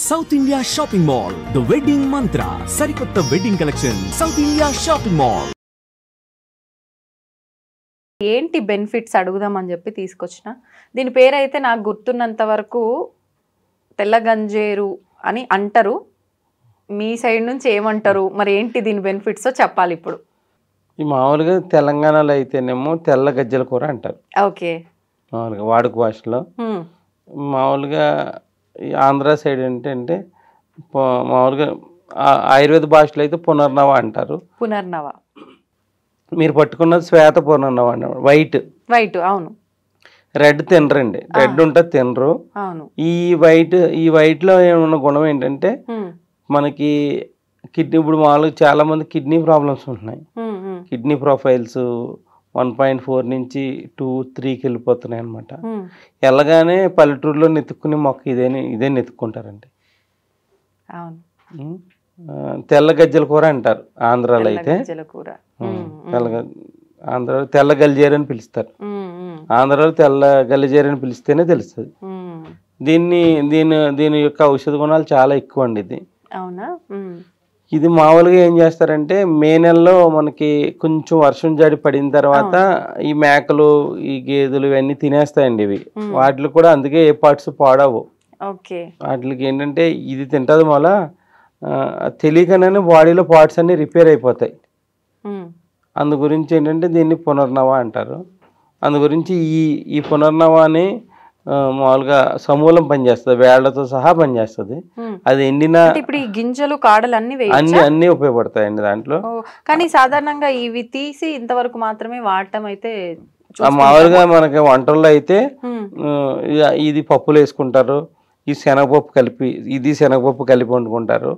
South India shopping mall the wedding మంత్ర సరికొత్త wedding collection south India shopping mall. ఏంటి benefits అడుగుదామని చెప్పి తీసుకొచ్చిన. దీని పేరు అయితే నాకు గుర్తున్నంత వరకు తెల్ల గంజేరు అని అంటారు. మీ సైడ్ నుంచి ఏమంటారు, మరి ఏంటి దీని బెనిఫిట్స్ చెప్పాలి ఇప్పుడు. ఈ మామూలుగా తెలంగాణలో అయితేనేమో తెల్ల గజ్జల కూర అంటారు. ఓకే, మామూలుగా వాడుక భాషలో. మామూలుగా ఆంధ్ర సైడ్ ఏంటంటే మామూలుగా ఆయుర్వేద భాషలో అయితే పునర్నవ అంటారు. పునర్నవ మీరు పట్టుకున్నది శ్వేత పునర్నవ అన్నమాట. వైట్ వైట్ అవును. రెడ్ తినరండి, రెడ్ ఉంటుంది తినరు. అవును. ఈ వైట్లో ఉన్న గుణం ఏంటంటే మనకి కిడ్నీ, ఇప్పుడు మామూలుగా చాలా మంది కిడ్నీ ప్రాబ్లమ్స్ ఉంటున్నాయి. కిడ్నీ ప్రొఫైల్స్ 1.4 నుంచి 2, 3కి వెళ్ళిపోతున్నాయి అనమాట. వెళ్ళగానే పల్లెటూరులో నెతుక్కునే మొక్క ఇదే నెతుక్కుంటారండి. తెల్ల గజ్జల కూర అంటారు ఆంధ్రాలో అయితే. ఆంధ్రాలో తెల్ల గలిజేరు అని పిలుస్తారు. ఆంధ్రాలో తెల్ల గలిజేరు అని పిలిస్తేనే తెలుస్తుంది. దీని యొక్క ఔషధ గుణాలు చాలా ఎక్కువ అండి. ఇది మామూలుగా ఏం చేస్తారంటే మే నెలలో మనకి కొంచెం వర్షం జాడి పడిన తర్వాత ఈ మేకలు, ఈ గేదెలు ఇవన్నీ తినేస్తాయండి. ఇవి వాటికి కూడా అందుకే ఏ పార్ట్స్ పాడవు. వాటికి ఏంటంటే ఇది తింటది వల్ల తెలియకనే బాడీలో పార్ట్స్ అన్ని రిపేర్ అయిపోతాయి. అందు గురించి ఏంటంటే దీన్ని పునర్నవ అంటారు. అందు గురించి ఈ పునర్నవాని మామూలుగా సమూలం పనిచేస్తుంది, వేళ్లతో సహా పనిచేస్తుంది. అది ఎండిన ఇప్పుడు ఈ గింజలు, కాడలు అన్ని ఉపయోగపడతాయండి దాంట్లో. కానీ సాధారణంగా ఇవి తీసి ఇంతవరకు మాత్రమే వాడటం అయితే మామూలుగా మనకి వంటల్లో అయితే ఇది పప్పులు వేసుకుంటారు, ఈ శనగపప్పు కలిపి వండుకుంటారు.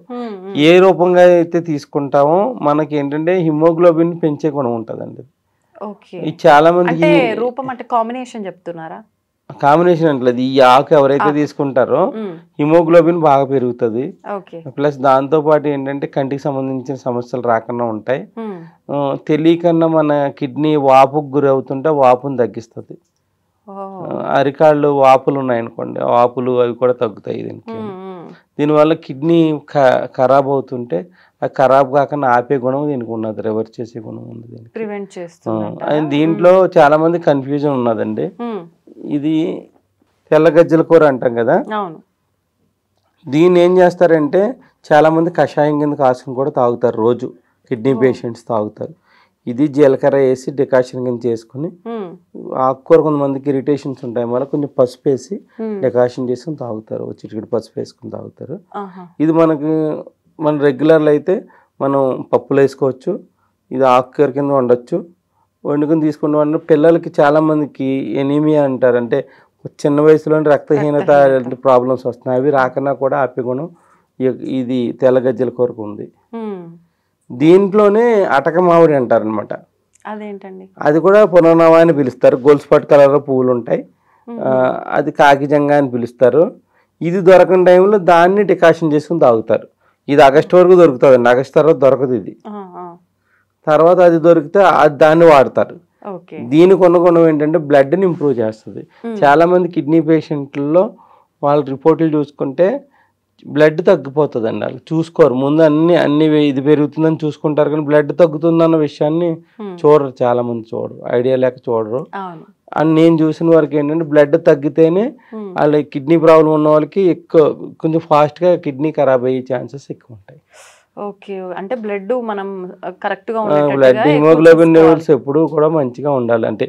ఏ రూపంగా అయితే తీసుకుంటామో మనకి ఏంటంటే హిమోగ్లోబిన్ పెంచే గుణం ఉంటుందండి. ఇది చాలా మంది రూపం అంటే కాంబినేషన్ చెప్తున్నారా? కాంబినేషన్ అంటలేదు. ఈ ఆకు ఎవరైతే తీసుకుంటారో హిమోగ్లోబిన్ బాగా పెరుగుతుంది. ప్లస్ దాంతో పాటు ఏంటంటే కంటికి సంబంధించిన సమస్యలు రాకుండా ఉంటాయి. తెలియకన్నా మన కిడ్నీ వాపుకు గురి అవుతుంటే వాపును తగ్గిస్తుంది. అరికాళ్ళు వాపులు ఉన్నాయనుకోండి, వాపులు అవి కూడా తగ్గుతాయి దీనికి. దీనివల్ల కిడ్నీ ఖరాబ్ అవుతుంటే అది ఖరాబ్ కాకుండా ఆపే గుణం దీనికి ఉన్నది, రివర్స్ చేసే గుణం ఉంది దీనికి, ప్రివెంట్ చేస్తుంది. దీంట్లో చాలా మంది కన్ఫ్యూజన్ ఉన్నదండి. ఇది తెల్ల గజ్జల కూర అంటాం కదా, దీన్ని ఏం చేస్తారంటే చాలా మంది కషాయం కింద కాసుకుని కూడా తాగుతారు. రోజు కిడ్నీ పేషెంట్స్ తాగుతారు. ఇది జీలకర్ర వేసి డికాషన్ కింద చేసుకుని, ఆకుకూర కొంతమందికి ఇరిటేషన్స్ ఉంటాయి వల్ల కొంచెం పసుపు వేసి డికాషన్ చేసుకుని తాగుతారు. చిటికెడు పసుపు వేసుకుని తాగుతారు. ఇది మన రెగ్యులర్లో అయితే మనం పప్పులు వేసుకోవచ్చు. ఇది ఆకుకూర కింద వండొచ్చు, వండుకుని తీసుకుంటాం. పిల్లలకి చాలా మందికి ఎనీమియా అంటారు, అంటే చిన్న వయసులోని రక్తహీనత ప్రాబ్లమ్స్ వస్తున్నాయి. అవి రాకన్నా కూడా ఆపే గుణం ఇది తెల్ల గజ్జల కూరకు ఉంది. దీంట్లోనే అటక మామిడి అంటారు అనమాట. అది కూడా పునర్నవ అని పిలుస్తారు. గోల్స్పాట్ కలర్లో పువ్వులు ఉంటాయి. అది కాకిజంగా అని పిలుస్తారు. ఇది దొరకని టైంలో దాన్ని డికాషన్ చేసుకుని తాగుతారు. ఇది ఆగస్టు వరకు దొరుకుతుంది అండి. ఆగస్టు తర్వాత దొరకదు ఇది. తర్వాత అది దొరికితే దాన్ని వాడతారు. దీనికి ఉన్న గుణం ఏంటంటే బ్లడ్ని ఇంప్రూవ్ చేస్తుంది. చాలా మంది కిడ్నీ పేషెంట్లలో వాళ్ళ రిపోర్ట్లు చూసుకుంటే బ్లడ్ తగ్గిపోతుంది అండి. వాళ్ళు చూసుకోరు, ముందు అన్ని ఇది పెరుగుతుందని చూసుకుంటారు, కానీ బ్లడ్ తగ్గుతుందన్న విషయాన్ని చూడరు. చాలా మంది చూడరు, ఐడియా లేక చూడరు. అని నేను చూసిన వరకు ఏంటంటే బ్లడ్ తగ్గితేనే వాళ్ళ కిడ్నీ ప్రాబ్లం ఉన్న వాళ్ళకి కొంచెం ఫాస్ట్గా కిడ్నీ ఖరాబ్ అయ్యే ఛాన్సెస్ ఎక్కువ ఉంటాయి. అంటే బ్లడ్ మనం కరెక్ట్ గా బ్లడ్ హిమోగ్లోబిన్ లెవెల్స్ ఎప్పుడు కూడా మంచిగా ఉండాలి. అంటే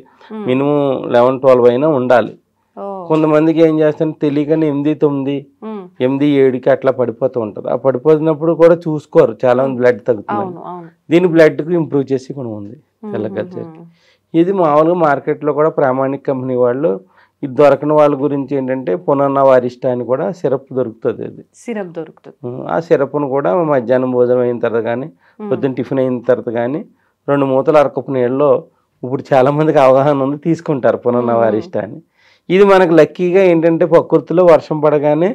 మినిమం 11-12 అయినా ఉండాలి. కొంతమందికి ఏం చేస్తాను తెలియకని 8-9, 8-7కి అట్లా పడిపోతూ ఉంటుంది. ఆ పడిపోతున్నప్పుడు కూడా చూసుకోరు, చాలా మంది బ్లడ్ తగ్గుతుంది. దీని బ్లడ్కి ఇంప్రూవ్ చేసి కూడా ఉంది తెల్లగజ్జలకి. ఇది మామూలుగా మార్కెట్లో కూడా ప్రామాణిక కంపెనీ వాళ్ళు, ఇది దొరకని వాళ్ళ గురించి ఏంటంటే పునర్నవ అరిష్ట అని కూడా సిరప్ దొరుకుతుంది. అది సిరప్ దొరుకుతుంది. ఆ సిరప్ను కూడా మధ్యాహ్నం భోజనం అయిన తర్వాత కానీ పొద్దున్న టిఫిన్ అయిన తర్వాత కానీ 2 మూతలు అరకప్పు నీళ్ళలో, ఇప్పుడు చాలా మందికి అవగాహన ఉంది, తీసుకుంటారు పునర్నవ అరిష్ట అని. ఇది మనకు లక్కీగా ఏంటంటే ప్రకృతిలో వర్షం పడగానే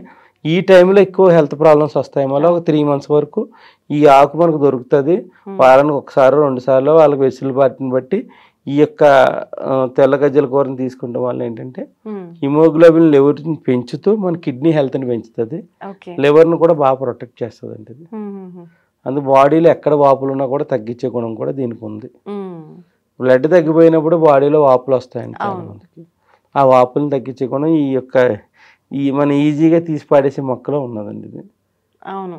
ఈ టైంలో ఎక్కువ హెల్త్ ప్రాబ్లమ్స్ వస్తాయి. మళ్ళీ ఒక 3 months వరకు ఈ ఆకు మనకు దొరుకుతుంది. వారానికి 1-2 సార్లు వాళ్ళకి వెసులుబాటుని బట్టి ఈ యొక్క తెల్ల గజ్జల కూరని తీసుకుంటాం వల్ల ఏంటంటే హిమోగ్లోబిన్ లెవెల్ని పెంచుతూ మన కిడ్నీ హెల్త్ని పెంచుతుంది, లివర్ని కూడా బాగా ప్రొటెక్ట్ చేస్తుంది అండి ఇది. అందుకు బాడీలో ఎక్కడ వాపులు ఉన్నా కూడా తగ్గించే గుణం కూడా దీనికి ఉంది. బ్లడ్ తగ్గిపోయినప్పుడు బాడీలో వాపులు వస్తాయండి చాలా మందికి. ఆ వాపులను తగ్గించే గుణం ఈ మన ఈజీగా తీసి పాడేసే మొక్కలో ఉన్నదండి ఇది. అవును,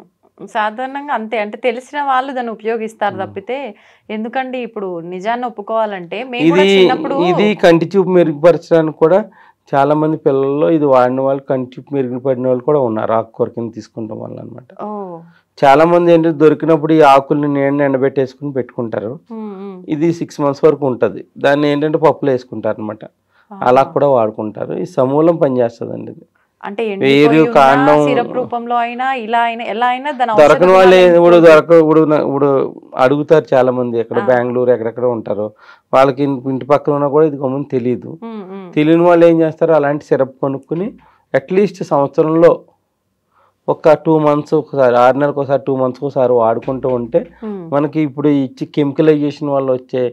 సాధారణంగా అంతే. అంటే తెలిసిన వాళ్ళు దాన్ని ఉపయోగిస్తారు తప్పితే, ఎందుకండి ఇప్పుడు నిజాన్ని ఒప్పుకోవాలంటే ఇది కంటి చూపు మెరుగుపరచడానికి కూడా చాలా మంది పిల్లల్లో ఇది వాడిన వాళ్ళు కంటి చూపు మెరుగుపడిన వాళ్ళు కూడా ఉన్నారు ఆకుకూర కింద తీసుకుంటాం వల్ల అనమాట. చాలా మంది ఏంటంటే దొరికినప్పుడు ఈ ఆకుల్ని నీడని ఎండబెట్టేసుకుని పెట్టుకుంటారు. ఇది 6 months వరకు ఉంటుంది. దాన్ని ఏంటంటే పప్పులో వేసుకుంటారు అనమాట. అలా కూడా వాడుకుంటారు. ఈ సమూలం పనిచేస్తుంది అండి ఇది. అంటే వేరు కాండం సిరప్ రూపంలో అయినా ఇలా అయినా ఎలా అయినా దొరకని వాళ్ళు ఇప్పుడు అడుగుతారు చాలా మంది, ఎక్కడ బెంగళూరు ఎక్కడెక్కడ ఉంటారు, వాళ్ళకి ఇంటి పక్కన ఉన్నా కూడా ఇది గమని తెలియదు. తెలియని వాళ్ళు ఏం చేస్తారు, అలాంటి సిరప్ కొనుక్కుని అట్లీస్ట్ సంవత్సరంలో ఒక 2 months ఒకసారి, 6 నెలలకు ఒకసారి, 2 months ఒకసారి వాడుకుంటూ ఉంటే మనకి ఇప్పుడు ఇచ్చి కెమికలైజేషన్ వల్ల వచ్చే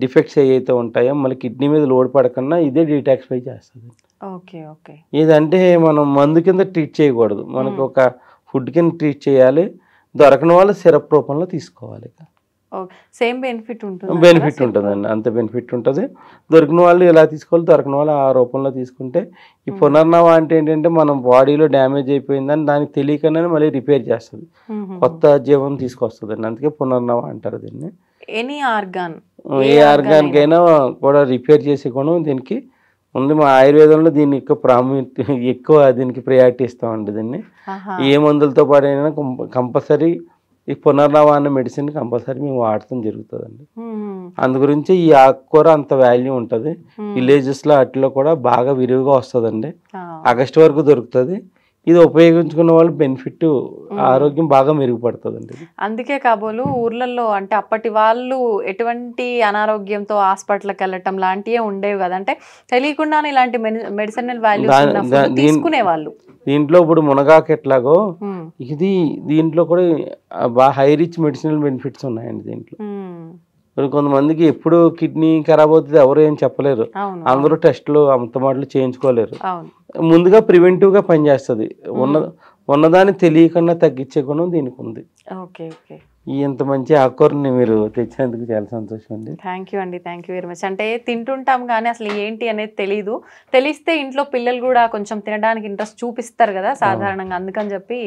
డిఫెక్ట్స్ ఏవైతే ఉంటాయో మళ్ళీ కిడ్నీ మీద లోడ్ పడకుండా ఇదే డీటాక్సిఫై చేస్తుంది. ఇదంటే మనం మందు కింద ట్రీట్ చేయకూడదు, మనకు ఒక ఫుడ్ కింద ట్రీట్ చేయాలి. దొరకని వాళ్ళు సిరప్ రూపంలో తీసుకోవాలి. సేమ్ బెనిఫిట్ ఉంటుందండి, అంత బెనిఫిట్ ఉంటుంది. దొరికిన వాళ్ళు ఎలా తీసుకోవాలి, దొరకని వాళ్ళు ఆ రూపంలో తీసుకుంటే ఈ పునర్నవ అంటే ఏంటంటే మనం బాడీలో డ్యామేజ్ అయిపోయిందని దానికి తెలియకుండానే మళ్ళీ రిపేర్ చేస్తుంది, కొత్త జీవం తీసుకొస్తుంది. అందుకే పునర్నవ అంటారు దీన్ని. ఏ ఆర్గాన్కైనా కూడా రిపేర్ చేసే గుణం దీనికి ఉంది. మా ఆయుర్వేదంలో దీన్ని ఎక్కువ దీనికి ప్రయారిటీ ఇస్తామండి. దీన్ని ఏ మందులతో పాడైనా కంపల్సరీ ఈ పునర్నవ అన్న మెడిసిన్ కంపల్సరీ మేము వాడటం జరుగుతుందండి. అందు గురించి ఈ ఆకుకూర అంత వాల్యూ ఉంటుంది. విలేజెస్లో వాటిలో కూడా బాగా విరివిగా వస్తుందండి. ఆగస్టు వరకు దొరుకుతుంది. ఇది ఉపయోగించుకున్న వాళ్ళు బెనిఫిట్, ఆరోగ్యం బాగా మెరుగుపడుతుందండి. అందుకే కాబోలు ఊర్లలో అంటే అప్పటి వాళ్ళు ఎటువంటి అనారోగ్యంతో హాస్పిటల్కి వెళ్ళటం లాంటివే ఉండేవి కదా, అంటే తెలియకుండానే ఇలాంటి మెడిసినల్ వాల్యూస్ తీసుకునేవాళ్ళు. దీంట్లో ఇప్పుడు మునగాకు ఎట్లాగో దీంట్లో కూడా బాగా హై రిచ్ మెడిసినల్ బెనిఫిట్స్ ఉన్నాయండి దీంట్లో. కొంతమందికి ఎప్పుడు కిడ్నీ ఖరాబ్ అవుతుంది ఎవరు ఏం చెప్పలేరు, అందరూ టెస్టులు అంత మాటలు చేయించుకోలేరు. ముందుగా ప్రివెంటివ్గా పనిచేస్తుంది. ఉన్నదాన్ని తెలియకుండా తగ్గించే గుణం దీనికి ఉంది. ఇంత మంచి ఆకుకూరని మీరు తెచ్చినందుకు చాలా సంతోషం అండి. Thank you very much. అంటే తింటుంటాం కానీ అసలు ఏంటి అనేది తెలీదు. తెలిస్తే ఇంట్లో పిల్లలు కూడా కొంచెం తినడానికి ఇంట్రెస్ట్ చూపిస్తారు కదా సాధారణంగా, అందుకని చెప్పి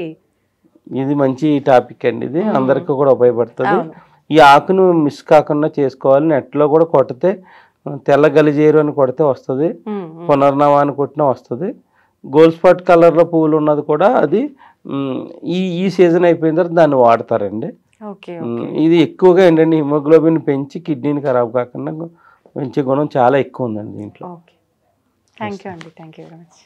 ఇది మంచి టాపిక్ అండి. ఇది అందరికీ కూడా ఉపయోగపడుతుంది. ఈ ఆకును మిస్ కాకుండా చేసుకోవాలి. నెట్లో కూడా కొడితే తెల్ల గలిజేరు అని కొడితే వస్తుంది, పునర్నవ అని కొట్టినా వస్తుంది. గోల్డ్ స్పాట్ కలర్లో పువ్వులు ఉన్నది కూడా అది ఈ సీజన్ అయిపోయిన తర్వాత దాన్ని వాడతారండి. ఇది ఎక్కువగా ఏంటంటే హిమోగ్లోబిన్ పెంచి కిడ్నీని ఖరాబ్ కాకుండా పెంచే గుణం చాలా ఎక్కువ ఉందండి దీంట్లో. Thank you very much.